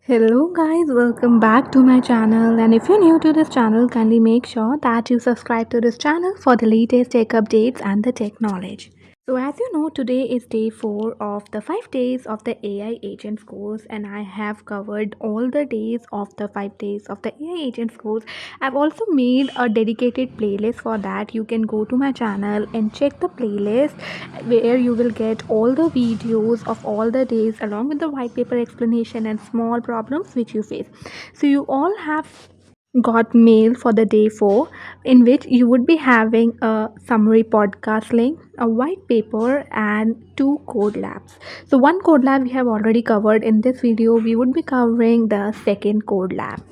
Hello guys, welcome back to my channel, and if you're new to this channel, kindly make sure that you subscribe to this channel for the latest tech updates and the tech knowledge. So as you know, today is day 4 of the 5 days of the AI Agents course, and I have covered all the days of the 5 days of the AI Agents course. I've also made a dedicated playlist for that. You can go to my channel and check the playlist where you will get all the videos of all the days along with the white paper explanation and small problems which you face. So you all have got mail for the day 4, in which you would be having a summary podcast link, a white paper, and 2 code labs. So one code lab we have already covered. In this video we would be covering the second code lab.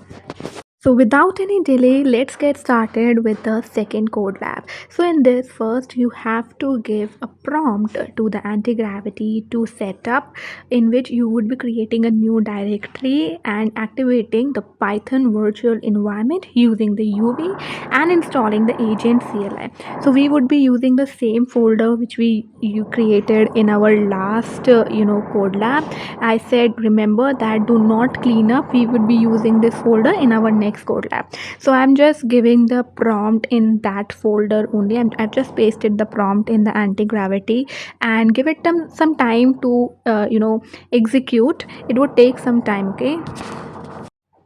So without any delay, let's get started with the second code lab. So in this, first you have to give a prompt to the anti-gravity to set up, in which you would be creating a new directory and activating the Python virtual environment using the UV and installing the agent CLI. So we would be using the same folder which you created in our last code lab. I said remember that do not clean up. We would be using this folder in our next code lab. So I'm just giving the prompt in that folder only. I've just pasted the prompt in the anti-gravity and give it some time to execute. It would take some time. Okay,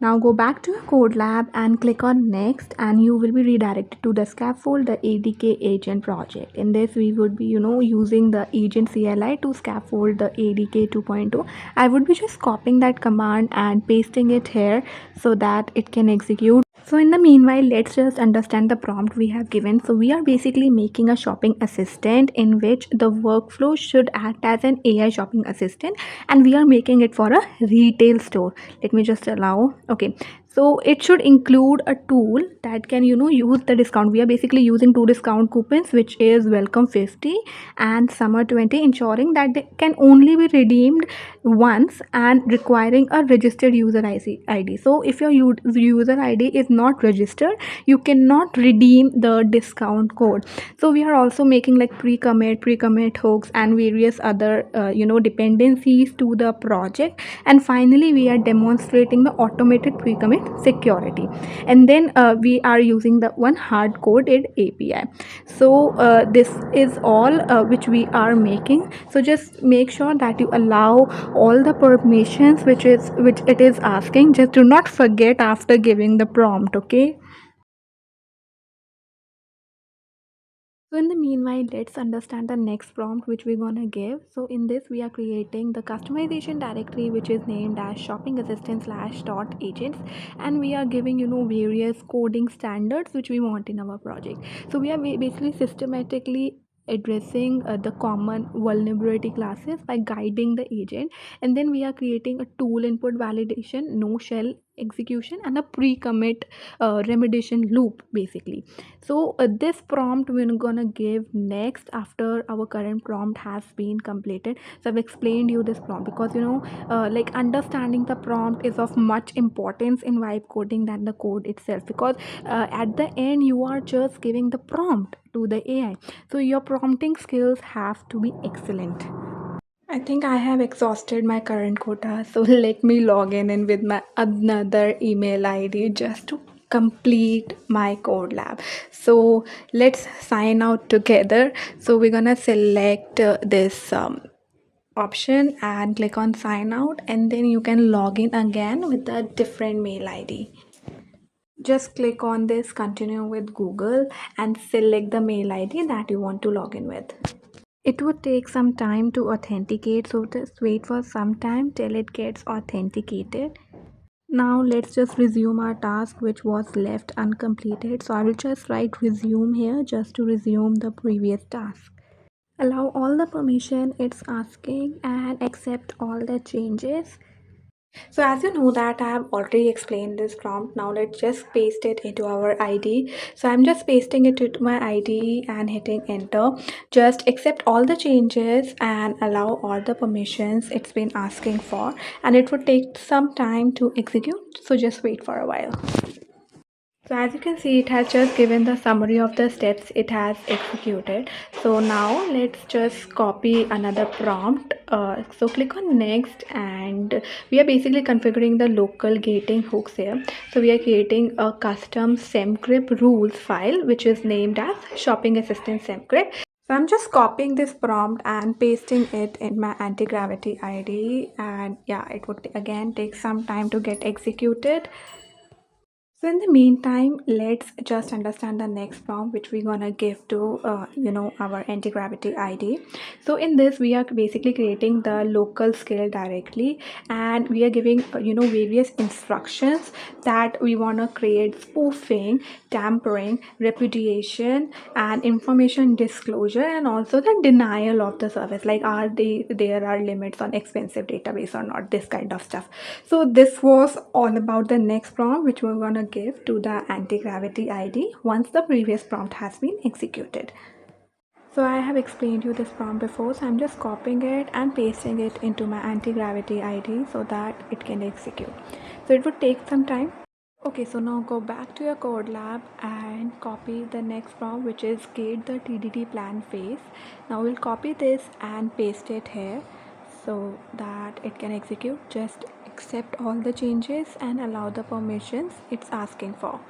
now go back to your code lab and click on next, and you will be redirected to the scaffold, the ADK agent project. In this we would be using the agent CLI to scaffold the ADK 2.0. I would be just copying that command and pasting it here so that it can execute. So in the meanwhile, let's just understand the prompt we have given. So we are basically making a shopping assistant in which the workflow should act as an AI shopping assistant, and we are making it for a retail store. Let me just allow. Okay, so it should include a tool that can use the discount. We are basically using 2 discount coupons, which is welcome 50 and summer 20, ensuring that they can only be redeemed once and requiring a registered user ID. So if your user ID is not registered, you cannot redeem the discount code. So we are also making like pre-commit hooks and various other dependencies to the project. And finally we are demonstrating the automated pre-commit security, and then we are using the one hard coded API. So this is all which we are making. So just make sure that you allow all the permissions which it is asking. Just do not forget after giving the prompt. Okay, so in the meanwhile, let's understand the next prompt which we're gonna give. So in this we are creating the customization directory which is named as shopping assistant slash dot agents, and we are giving various coding standards which we want in our project. So we are basically systematically addressing the common vulnerability classes by guiding the agent, and then we are creating a tool input validation, no shell execution, and a pre-commit remediation loop basically. So this prompt we're gonna give next after our current prompt has been completed. So I've explained you this prompt because like understanding the prompt is of much importance in vibe coding than the code itself, because at the end you are just giving the prompt to the AI, so your prompting skills have to be excellent. I think I have exhausted my current quota, so let me log in with my another email ID just to complete my code lab. So let's sign out together. So we're gonna select this option and click on sign out, and then you can log in again with a different mail ID. Just click on this continue with Google and select the mail ID that you want to log in with. It would take some time to authenticate, so just wait for some time till it gets authenticated. Now let's just resume our task which was left uncompleted. So I will just write resume here just to resume the previous task. Allow all the permission it's asking and accept all the changes. So as you know that I have already explained this prompt, now let's just paste it into our ID. So I'm just pasting it into my ID and hitting enter. Just accept all the changes and allow all the permissions it's been asking for, and it would take some time to execute. So just wait for a while. So as you can see, it has just given the summary of the steps it has executed. So now let's just copy another prompt. So click on next, and we are basically configuring the local gating hooks here. So we are creating a custom semgrip rules file which is named as shopping assistant semgrip. So I'm just copying this prompt and pasting it in my anti-gravity ID, and yeah, it would again take some time to get executed. So in the meantime, let's just understand the next prompt which we're gonna give to our anti-gravity ID. So in this, we are basically creating the local skill directly, and we are giving various instructions that we wanna create spoofing, tampering, repudiation, and information disclosure, and also the denial of the service. Like, there are limits on expensive database or not? This kind of stuff. So this was all about the next prompt which we're gonna give to the anti-gravity ID once the previous prompt has been executed. So I have explained you this prompt before, so I'm just copying it and pasting it into my anti-gravity ID so that it can execute. So it would take some time. Okay, so now go back to your code lab and copy the next prompt, which is gate the TDD plan phase. Now we'll copy this and paste it here so that it can execute. Just accept all the changes and allow the permissions it's asking for.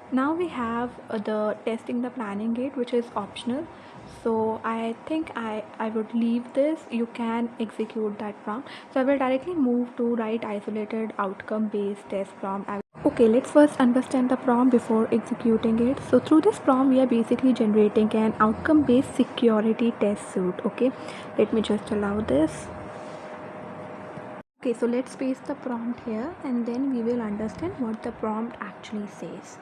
Now we have the testing the planning gate, which is optional. So I think I would leave this. You can execute that prompt. So I will directly move to write isolated outcome based test prompt. Okay, let's first understand the prompt before executing it. So through this prompt, we are basically generating an outcome based security test suite. Okay, let me just allow this. Okay, so let's paste the prompt here, and then we will understand what the prompt actually says.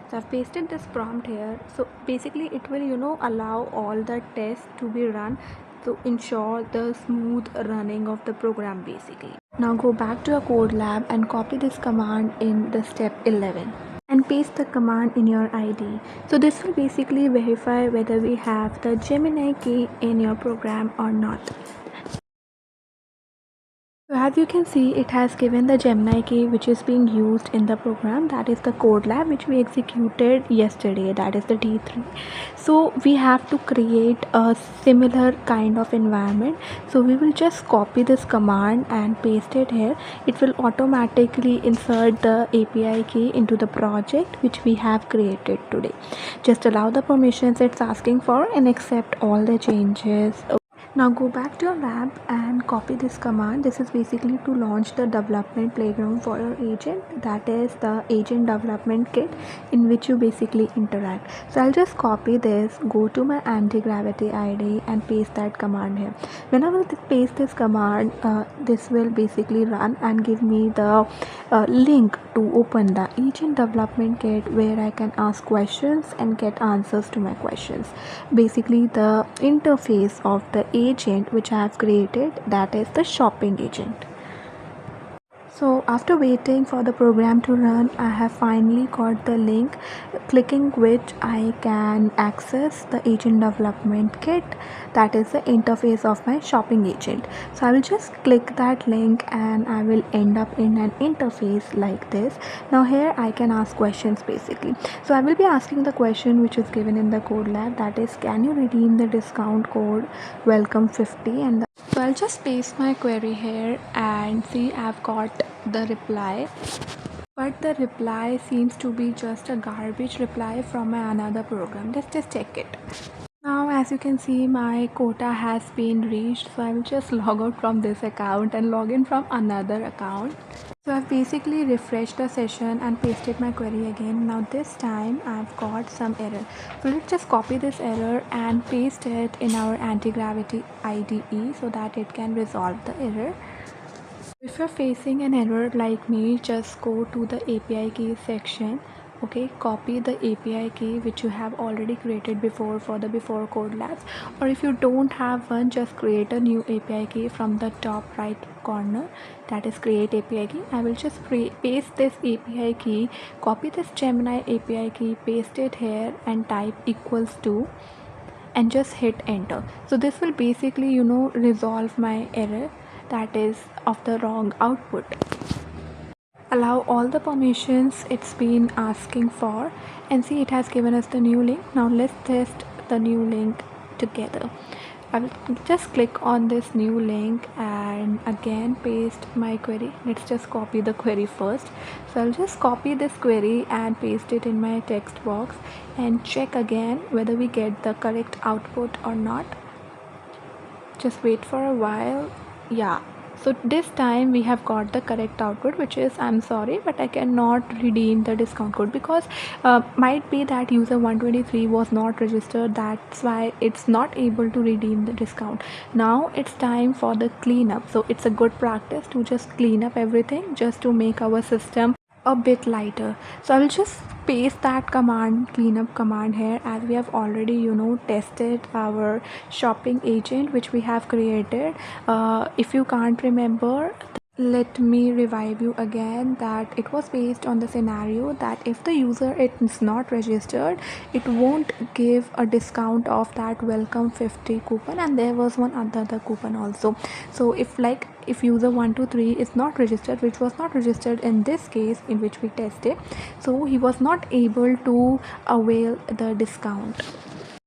So I've pasted this prompt here. So basically it will allow all the tests to be run to ensure the smooth running of the program basically. Now go back to your code lab and copy this command in the step 11 and paste the command in your ID. So this will basically verify whether we have the Gemini key in your program or not. So as you can see, it has given the Gemini key which is being used in the program, that is the code lab which we executed yesterday, that is the D3. So we have to create a similar kind of environment. So we will just copy this command and paste it here. It will automatically insert the API key into the project which we have created today. Just allow the permissions it's asking for and accept all the changes. Now go back to your lab and copy this command. This is basically to launch the development playground for your agent, that is the agent development kit in which you basically interact. So I'll just copy this, go to my anti-gravity ID and paste that command here. When I will paste this command, this will basically run and give me the link to open the agent development kit where I can ask questions and get answers to my questions. Basically the interface of the agent which I have created, that is the shopping agent. So after waiting for the program to run, I have finally got the link clicking which I can access the agent development kit, that is the interface of my shopping agent. So I will just click that link and I will end up in an interface like this. Now here I can ask questions basically. So I will be asking the question which is given in the code lab, that is, can you redeem the discount code welcome 50? And so I'll just paste my query here and see I've got the reply, but the reply seems to be just a garbage reply from my another program. Let's just check it. Now as you can see, my quota has been reached, so I will just log out from this account and log in from another account. So I've basically refreshed the session and pasted my query again. Now this time I've got some error. So let's just copy this error and paste it in our anti-gravity IDE so that it can resolve the error. If you're facing an error like me, just go to the API key section. Okay, copy the API key which you have already created before for the before code labs, or if you don't have one, just create a new API key from the top right corner, that is create API key. I will just paste this API key, copy this Gemini API key, paste it here and type equals to and just hit enter. So this will basically resolve my error, that is of the wrong output. allow all the permissions it's been asking for, and see, it has given us the new link. Now let's test the new link together. I will just click on this new link and again paste my query. Let's just copy the query first. So I'll just copy this query and paste it in my text box and check again whether we get the correct output or not. Just wait for a while. Yeah, so this time we have got the correct output, which is, I'm sorry but I cannot redeem the discount code, because might be that user 123 was not registered, that's why it's not able to redeem the discount. Now it's time for the cleanup. So it's a good practice to just clean up everything just to make our system a bit lighter. So I'll just paste that command, cleanup command here, as we have already tested our shopping agent which we have created. If you can't remember, let me revive you again that it was based on the scenario that if the user is not registered, it won't give a discount of that welcome 50 coupon, and there was one other coupon also. So if user 123 is not registered, which was not registered in this case in which we tested, so he was not able to avail the discount.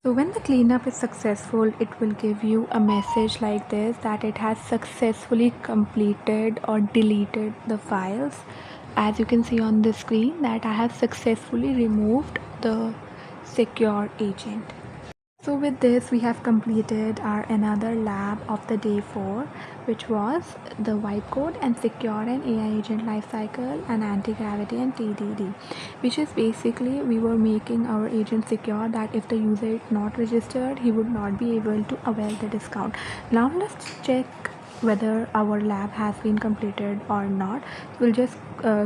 So when the cleanup is successful, it will give you a message like this, that it has successfully completed or deleted the files. As you can see on the screen, that I have successfully removed the secure agent. So with this we have completed our another lab of the day 4, which was the Vibecode and Secure and AI Agent Lifecycle and Antigravity and TDD, which is basically we were making our agent secure, that if the user is not registered, he would not be able to avail the discount. Now let's check whether our lab has been completed or not. We'll just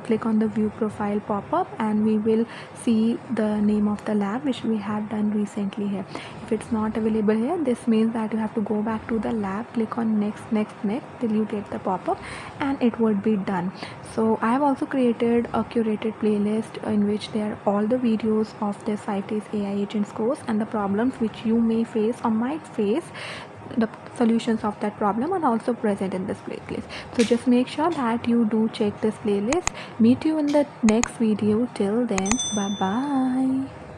click on the view profile pop-up and we will see the name of the lab which we have done recently here. If it's not available here, this means that you have to go back to the lab, click on next till you get the pop-up, and it would be done. So I have also created a curated playlist in which there are all the videos of this 5 days AI agents course and the problems which you may face or might face. The solutions of that problem are also present in this playlist. So just make sure that you do check this playlist. Meet you in the next video. Till then, bye bye.